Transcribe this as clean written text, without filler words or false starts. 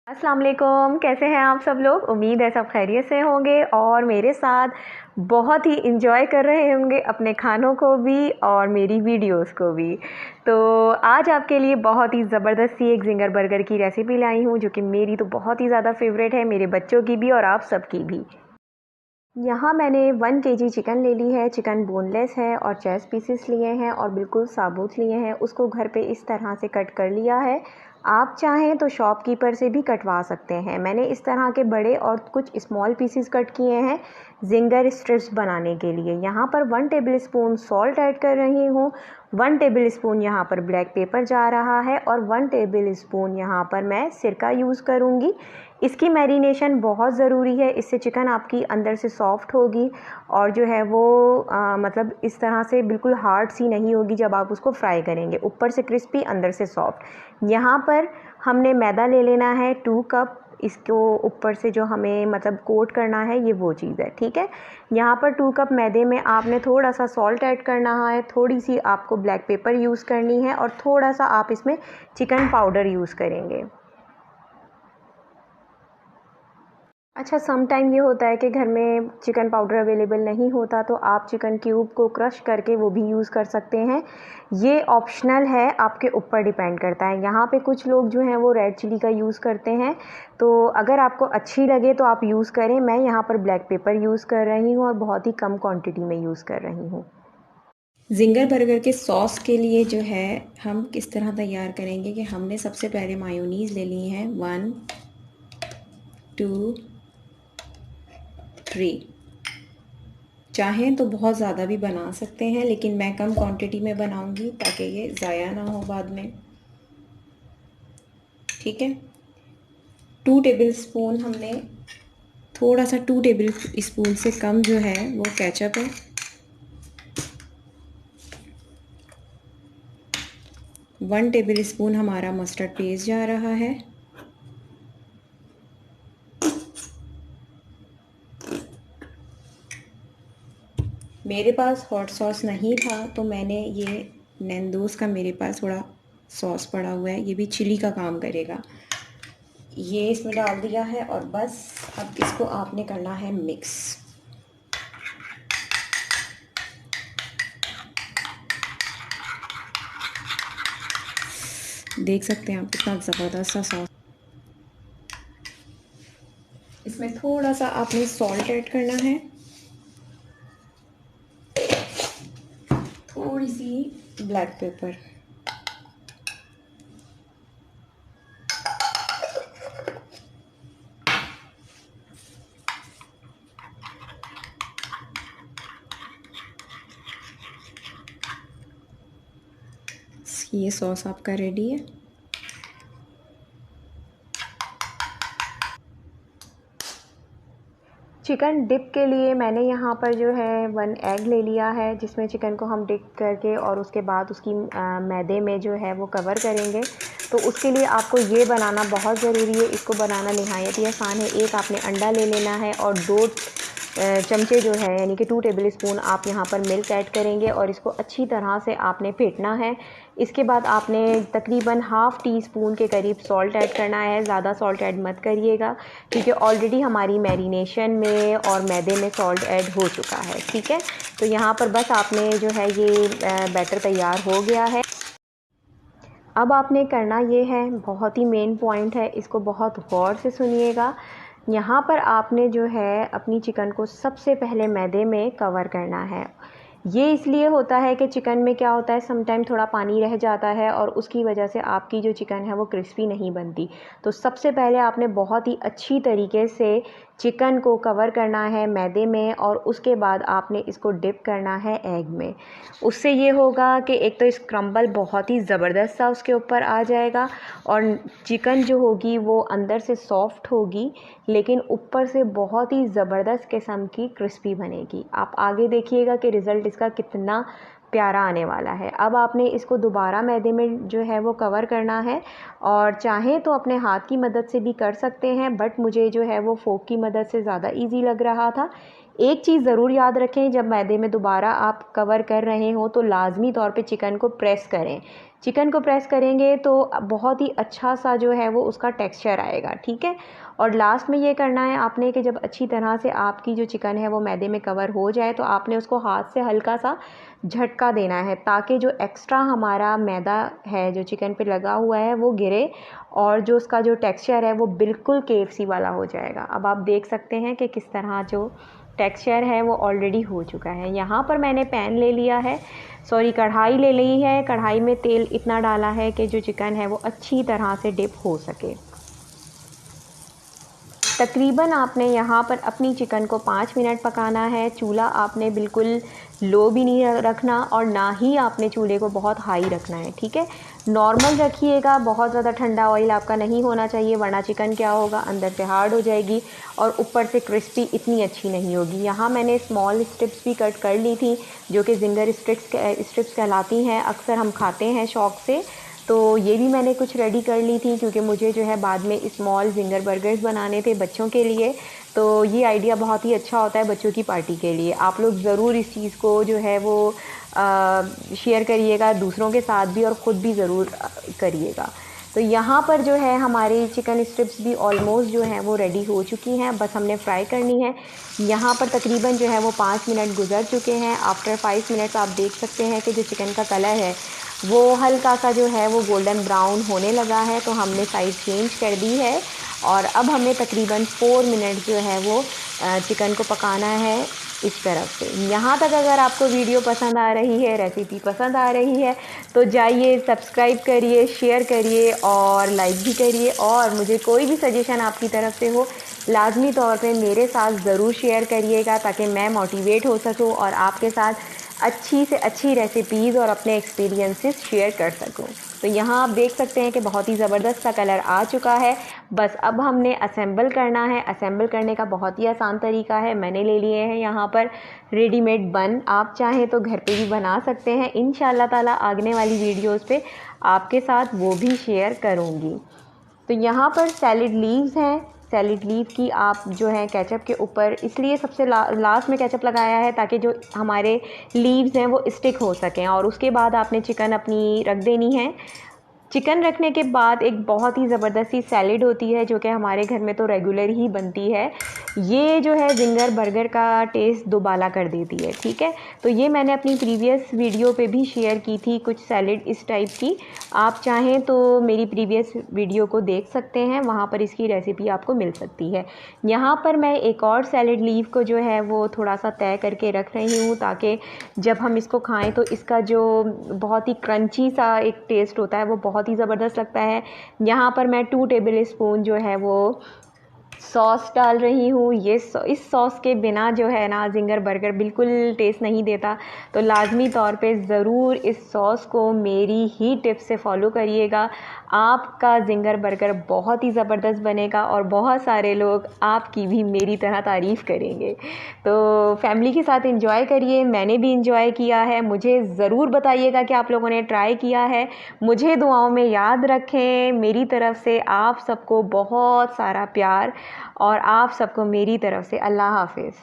अस्सलाम वालेकुम, कैसे हैं आप सब लोग। उम्मीद है सब खैरियत से होंगे और मेरे साथ बहुत ही इंजॉय कर रहे होंगे अपने खानों को भी और मेरी वीडियोस को भी। तो आज आपके लिए बहुत ही ज़बरदस्त सी एक ज़िंगर बर्गर की रेसिपी लाई हूँ, जो कि मेरी तो बहुत ही ज़्यादा फेवरेट है, मेरे बच्चों की भी और आप सबकी भी। यहाँ मैंने 1 केजी चिकन ले ली है। चिकन बोनलेस है और चेस्ट पीसेस लिए हैं और बिल्कुल साबुत लिए हैं। उसको घर पे इस तरह से कट कर लिया है। आप चाहें तो शॉपकीपर से भी कटवा सकते हैं। मैंने इस तरह के बड़े और कुछ स्मॉल पीसेस कट किए हैं ज़िंगर स्ट्रिप्स बनाने के लिए। यहाँ पर 1 टेबलस्पून सॉल्ट ऐड कर रही हूँ, 1 टेबलस्पून यहाँ पर ब्लैक पेपर जा रहा है और 1 टेबलस्पून यहाँ पर मैं सिरका यूज़ करूँगी। इसकी मैरिनेशन बहुत ज़रूरी है, इससे चिकन आपकी अंदर से सॉफ्ट होगी और जो है वो मतलब इस तरह से बिल्कुल हार्ड सी नहीं होगी जब आप उसको फ्राई करेंगे, ऊपर से क्रिस्पी अंदर से सॉफ्ट। यहाँ पर हमने मैदा ले लेना है 2 कप। इसको ऊपर से जो हमें मतलब कोट करना है ये वो चीज़ है, ठीक है। यहाँ पर 2 कप मैदे में आपने थोड़ा सा सॉल्ट ऐड करना है, थोड़ी सी आपको ब्लैक पेपर यूज़ करनी है और थोड़ा सा आप इसमें चिकन पाउडर यूज़ करेंगे। अच्छा, सम टाइम ये होता है कि घर में चिकन पाउडर अवेलेबल नहीं होता, तो आप चिकन क्यूब को क्रश करके वो भी यूज़ कर सकते हैं। ये ऑप्शनल है, आपके ऊपर डिपेंड करता है। यहाँ पे कुछ लोग जो हैं वो रेड चिली का यूज़ करते हैं, तो अगर आपको अच्छी लगे तो आप यूज़ करें। मैं यहाँ पर ब्लैक पेपर यूज़ कर रही हूँ और बहुत ही कम क्वांटिटी में यूज़ कर रही हूँ। ज़िंगर बर्गर के सॉस के लिए जो है हम किस तरह तैयार करेंगे कि हमने सबसे पहले मायोनीज़ ले ली है 1 2 3। चाहें तो बहुत ज़्यादा भी बना सकते हैं, लेकिन मैं कम क्वांटिटी में बनाऊंगी ताकि ये ज़ाया ना हो बाद में, ठीक है। 2 टेबल स्पून हमने थोड़ा सा 2 टेबल स्पून से कम जो है वो केचप है। 1 टेबल स्पून हमारा मस्टर्ड पेस्ट जा रहा है। मेरे पास हॉट सॉस नहीं था तो मैंने ये नैंदोज़ का मेरे पास थोड़ा सॉस पड़ा हुआ है, ये भी चिली का काम करेगा। ये इसमें डाल दिया है और बस अब इसको आपने करना है मिक्स। देख सकते हैं आप कितना ज़बरदस्त सा सॉस। इसमें थोड़ा सा आपने सॉल्ट ऐड करना है, थोड़ी सी ब्लैक पेपर। ये सॉस आपका रेडी है। चिकन डिप के लिए मैंने यहाँ पर जो है 1 एग ले लिया है, जिसमें चिकन को हम डिप करके और उसके बाद उसकी मैदे में जो है वो कवर करेंगे। तो उसके लिए आपको ये बनाना बहुत ज़रूरी है, इसको बनाना निहायत ही आसान है। एक आपने अंडा ले लेना है और 2 चमचे जो है यानी कि 2 टेबल स्पून आप यहाँ पर मिल्क ऐड करेंगे और इसको अच्छी तरह से आपने फेंटना है। इसके बाद आपने तकरीबन हाफ़ टी स्पून के करीब सॉल्ट ऐड करना है। ज़्यादा सॉल्ट ऐड मत करिएगा, क्योंकि ऑलरेडी हमारी मैरिनेशन में और मैदे में सॉल्ट ऐड हो चुका है, ठीक है। तो यहाँ पर बस आपने जो है ये बैटर तैयार हो गया है। अब आपने करना ये है, बहुत ही मेन पॉइंट है, इसको बहुत गौर से सुनिएगा। यहाँ पर आपने जो है अपनी चिकन को सबसे पहले मैदे में कवर करना है। ये इसलिए होता है कि चिकन में क्या होता है, समटाइम थोड़ा पानी रह जाता है और उसकी वजह से आपकी जो चिकन है वो क्रिस्पी नहीं बनती। तो सबसे पहले आपने बहुत ही अच्छी तरीके से चिकन को कवर करना है मैदे में और उसके बाद आपने इसको डिप करना है एग में। उससे ये होगा कि एक तो स्क्रम्बल बहुत ही ज़बरदस्त सा उसके ऊपर आ जाएगा और चिकन जो होगी वो अंदर से सॉफ्ट होगी, लेकिन ऊपर से बहुत ही ज़बरदस्त किस्म की क्रिस्पी बनेगी। आप आगे देखिएगा कि रिज़ल्ट इसका कितना प्यारा आने वाला है। अब आपने इसको दोबारा मैदे में जो है वो कवर करना है और चाहें तो अपने हाथ की मदद से भी कर सकते हैं, बट मुझे जो है वो फ़ोर्क की मदद से ज़्यादा इजी लग रहा था, एक चीज़ ज़रूर याद रखें, जब मैदे में दोबारा आप कवर कर रहे हो तो लाजमी तौर पे चिकन को प्रेस करें। चिकन को प्रेस करेंगे तो बहुत ही अच्छा सा जो है वो उसका टेक्सचर आएगा, ठीक है। और लास्ट में ये करना है आपने कि जब अच्छी तरह से आपकी जो चिकन है वो मैदे में कवर हो जाए तो आपने उसको हाथ से हल्का सा झटका देना है, ताकि जो एक्स्ट्रा हमारा मैदा है जो चिकन पे लगा हुआ है वो गिरे और जो उसका जो टेक्सचर है वो बिल्कुल KFC वाला हो जाएगा। अब आप देख सकते हैं कि किस तरह जो टेक्सचर है वो ऑलरेडी हो चुका है। यहाँ पर मैंने पैन ले लिया है, सॉरी कढ़ाई ले ली है। कढ़ाई में तेल इतना डाला है कि जो चिकन है वो अच्छी तरह से डिप हो सके। तकरीबन आपने यहाँ पर अपनी चिकन को 5 मिनट पकाना है। चूल्हा आपने बिल्कुल लो भी नहीं रखना और ना ही आपने चूल्हे को बहुत हाई रखना है, ठीक है। नॉर्मल रखिएगा, बहुत ज़्यादा ठंडा ऑयल आपका नहीं होना चाहिए, वरना चिकन क्या होगा, अंदर से हार्ड हो जाएगी और ऊपर से क्रिस्पी इतनी अच्छी नहीं होगी। यहाँ मैंने स्मॉल स्ट्रिप्स भी कट कर ली थी, जो कि जिंगर स्ट्रिप्स कहलाती हैं, अक्सर हम खाते हैं शौक़ से। तो ये भी मैंने कुछ रेडी कर ली थी, क्योंकि मुझे जो है बाद में स्मॉल जिंगर बर्गर्स बनाने थे बच्चों के लिए। तो ये आइडिया बहुत ही अच्छा होता है बच्चों की पार्टी के लिए। आप लोग ज़रूर इस चीज़ को जो है वो शेयर करिएगा दूसरों के साथ भी और ख़ुद भी ज़रूर करिएगा। तो यहाँ पर जो है हमारी चिकन स्ट्रिप्स भी ऑलमोस्ट जो है वो रेडी हो चुकी हैं, बस हमने फ्राई करनी है। यहाँ पर तकरीबन जो है वो 5 मिनट गुजर चुके हैं। आफ्टर 5 मिनट्स आप देख सकते हैं कि जो चिकन का कलर है वो हल्का सा जो है वो गोल्डन ब्राउन होने लगा है। तो हमने साइड चेंज कर दी है और अब हमें तकरीबन 4 मिनट जो है वो चिकन को पकाना है इस तरफ से। यहाँ तक अगर आपको वीडियो पसंद आ रही है, रेसिपी पसंद आ रही है, तो जाइए सब्सक्राइब करिए, शेयर करिए और लाइक भी करिए। और मुझे कोई भी सजेशन आपकी तरफ से हो लाजमी तौर पे मेरे साथ ज़रूर शेयर करिएगा, ताकि मैं मोटिवेट हो सकूँ और आपके साथ अच्छी से अच्छी रेसिपीज़ और अपने एक्सपीरियंसेस शेयर कर सकूं। तो यहाँ आप देख सकते हैं कि बहुत ही ज़बरदस्त सा कलर आ चुका है। बस अब हमने असेंबल करना है। असेंबल करने का बहुत ही आसान तरीका है। मैंने ले लिए हैं यहाँ पर रेडीमेड बन, आप चाहें तो घर पे भी बना सकते हैं। इंशाल्लाह ताला आगने वाली वीडियोज़ पे आपके साथ वो भी शेयर करूँगी। तो यहाँ पर सैलेड लीव्स हैं। सैलेड लीव की आप जो है केचप के ऊपर इसलिए सबसे लास्ट में केचप लगाया है, ताकि जो हमारे लीव्स हैं वो स्टिक हो सकें। और उसके बाद आपने चिकन अपनी रख देनी है। चिकन रखने के बाद एक बहुत ही ज़बरदस्त सी सैलेड होती है, जो कि हमारे घर में तो रेगुलर ही बनती है। ये जो है जिंगर बर्गर का टेस्ट दोबाला कर देती है, ठीक है। तो ये मैंने अपनी प्रीवियस वीडियो पे भी शेयर की थी कुछ सैलेड इस टाइप की। आप चाहें तो मेरी प्रीवियस वीडियो को देख सकते हैं, वहाँ पर इसकी रेसिपी आपको मिल सकती है। यहाँ पर मैं एक और सैलेड लीव को जो है वो थोड़ा सा तय करके रख रही हूँ, ताकि जब हम इसको खाएँ तो इसका जो बहुत ही क्रंची सा एक टेस्ट होता है वो बहुत ही ज़बरदस्त लगता है। यहाँ पर मैं 2 टेबल स्पून जो है वो सॉस डाल रही हूँ। ये इस सॉस के बिना जो है ना जिंगर बर्गर बिल्कुल टेस्ट नहीं देता। तो लाजमी तौर पे ज़रूर इस सॉस को मेरी ही टिप से फॉलो करिएगा। आपका जिंगर बर्गर बहुत ही ज़बरदस्त बनेगा और बहुत सारे लोग आपकी भी मेरी तरह तारीफ़ करेंगे। तो फैमिली के साथ एंजॉय करिए। मैंने भी एंजॉय किया है। मुझे ज़रूर बताइएगा कि आप लोगों ने ट्राई किया है। मुझे दुआओं में याद रखें। मेरी तरफ़ से आप सबको बहुत सारा प्यार और आप सबको मेरी तरफ़ से अल्लाह हाफ़िज़।